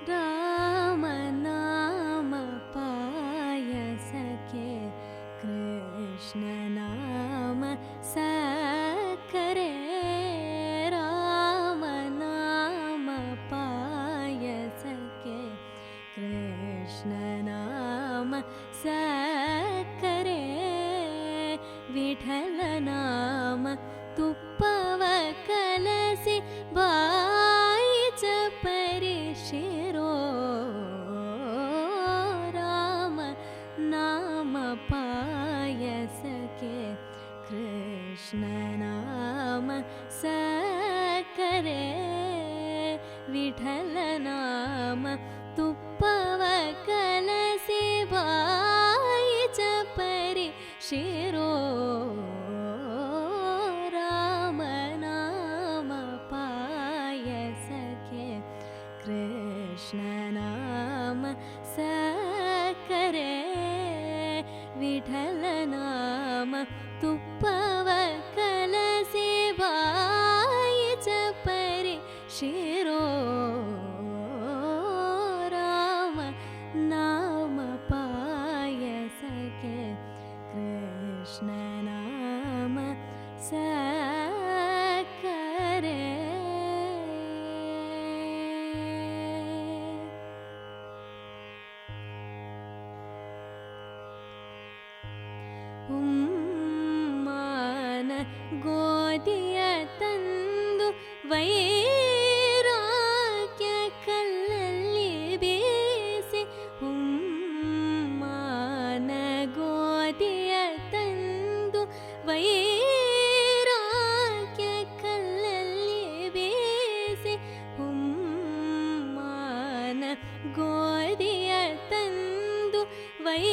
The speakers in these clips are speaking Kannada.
ರಾಮ ನಾಮ ಪಾಯಸಕ್ಕೆ ಕೃಷ್ಣ ನಾಮ ಸಕ್ಕರೆ ರಾಮ ನಾಮ ಪಾಯಸಕ್ಕೆ ಕೃಷ್ಣ ನಾಮ ಸಕ್ಕರೆ ವಿಠಲ ನಾಮ ತುಪ್ಪವ ಕಲಸಿ ಬಾಯಿ ಚಪರಿಸಿರೋ ರಾಮ ನಾಮ ಪಾಯಸಕ್ಕೆ ಕೃಷ್ಣ ನಾಮ ಸಕ್ಕರೆ ವಿಠಲ ನಾಮ ತುಪ್ಪವ ಕಲಸಿ ಬಾಯಿ ಚಪರಿಸಿರೋ ರಾಮ ನಾಮ ಪಾಯಸಕ್ಕೆ ಕೃಷ್ಣ ನಾಮ ಸಕ್ಕರೆ ವಿಠಲ ನಾಮ ತುಪ್ಪವ ಕಲಸಿ ಬಾಯಿ ಚಪರಿಸಿರೋ ರಾಮ ನಾಮ ಪಾಯಸಕ್ಕೆ ಕೃಷ್ಣ ನಾಮ ಸಕ್ಕರೆ ಉಮ್ಮಾನ ಗೋಧಿಯ ತಂದು ವೈರಾಗ್ಯ ಕಲ್ಲಲ್ಲಿ ಬೇಯಿಸಿ ಉಮ್ಮಾನ ಗೋಧಿಯ ತಂದು ವೈರಾಗ್ಯ ಕಲ್ಲಲ್ಲಿ ಬೇಯಿಸಿ ಉಮ್ಮಾನ ಗೋಧಿಯ ತಂದು ವೈರಾಗ್ಯ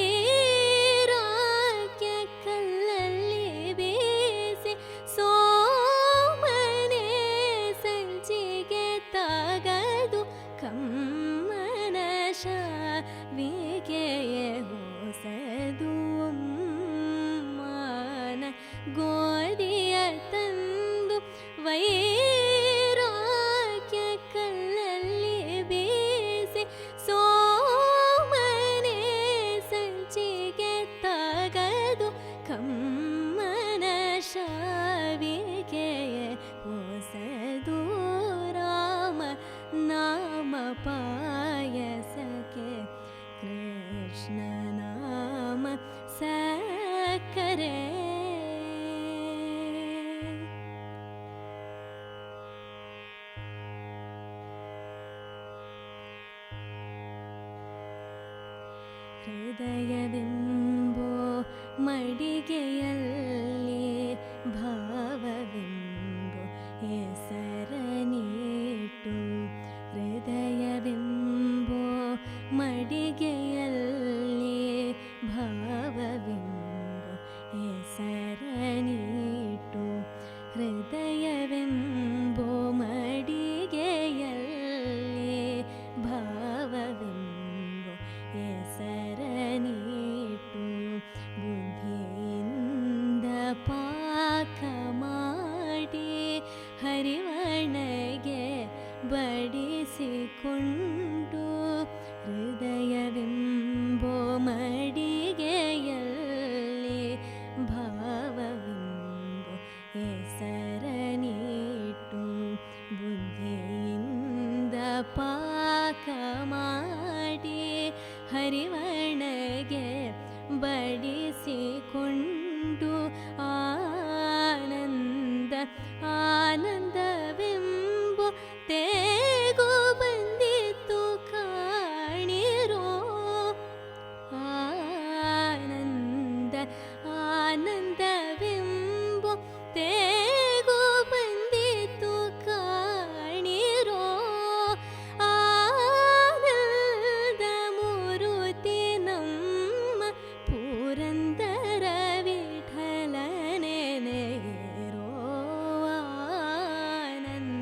ಕಲ್ಲಲ್ಲಿ ಬೇಯಿಸಿ ಸೋಮನೆ ಸಂಚಿಗೆ ತಗದು ಕಮ್ಮನ ಶಾವಿಗೆಯೇ ಹೊಸದು ಮಾನ ಗೋಧಿಯ ತಂದು ವೈರಾಗ್ಯ ಕಲ್ಲಲ್ಲಿ ಬೇಯಿಸಿ ಸೋಮನೆ ಸಂಚಿಗೆ ತಗದು ಕಮ್ಮನ ಶಾವಿಗೆಯೇ ಹೊಸದು ರಾಮ ನಾಮ ಪಾಯಸಕ್ಕೆ ಕೃಷ್ಣ ನಾಮ ಸಕ್ಕರೆ ಹೃದಯವೆಂಬೋ ಮಡಿಗೆಯಲ್ಲಿ ಭಾವವೆಂಬೋ ಹೆಸರನಿಟ್ಟು ಹೃದಯವೆಂಬೋ ಮಡಿಗೆಯಲ್ಲಿ ಭಾವವೆಂಬೋ ಹೆಸರನಿಟ್ಟು ಹೃದಯವೆಂಬೋ ಮಡಿಗೆಯಲ್ಲಿ ಭಾವವೆಂಬೋ ಹೆಸರನಿಟ್ಟು ಬುದ್ಧಿಯಿಂದ ಪಾಕ ಮಾಡಿ ಹರಿವಣಗೆ ಬಡಿಸಿಕೊಂಡು ಹೃದಯವೆಂಬೋ ಮಡಿಗೆಯಲ್ಲಿ ಭಾವವೆಂಬೋ ಹೆಸರನಿಟ್ಟು ಬುದ್ಧಿಯಿಂದ ಪಾಕ ಮಾಡಿ ಹರಿವಣಗೆ ಬಡಿಸಿಕೊಂಡು ಆನಂದ ಆನಂದವೆಂಬು ತೇಗು ಬಂದಿತು ಕಾಣಿರೋ ಆನಂದ ಆನಂದವೆಂಬು ತೇಗು ಬಂದಿತು ಕಾಣಿರೋ ಆನಂದ ಮೂರುತಿ ನಮ್ಮ ಪುರಂದರ ವಿಠಲನೆ ನೇರೋ ಆನಂದ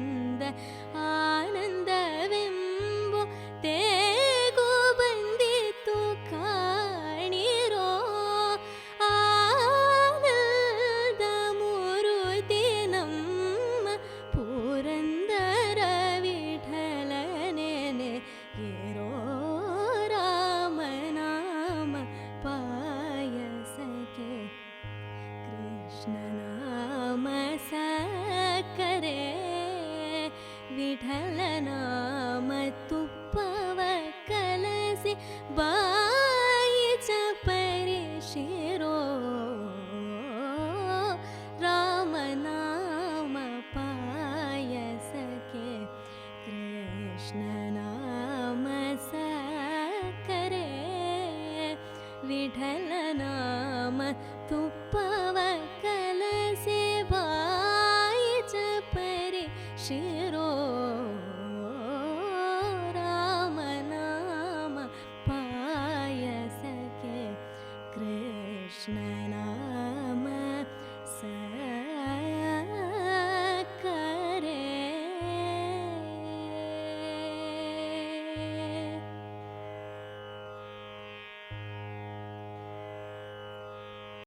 ವಿಠಲ ನಾಮ ತುಪ್ಪವ ಕಲಸಿ ಬಾಯಿ ಚಪರಿ ಶಿರೋ ರಾಮನಾಮ ಪಾಯಸಕ್ಕೆ ಕೃಷ್ಣ ನಾಮ ಸಕ್ಕರೆ ವಿಠಲ ನಾಮ ತುಪ್ಪವ ಕಲಸಿ ಬಾಯಿ ಚಪರಿ ಶಿರೋ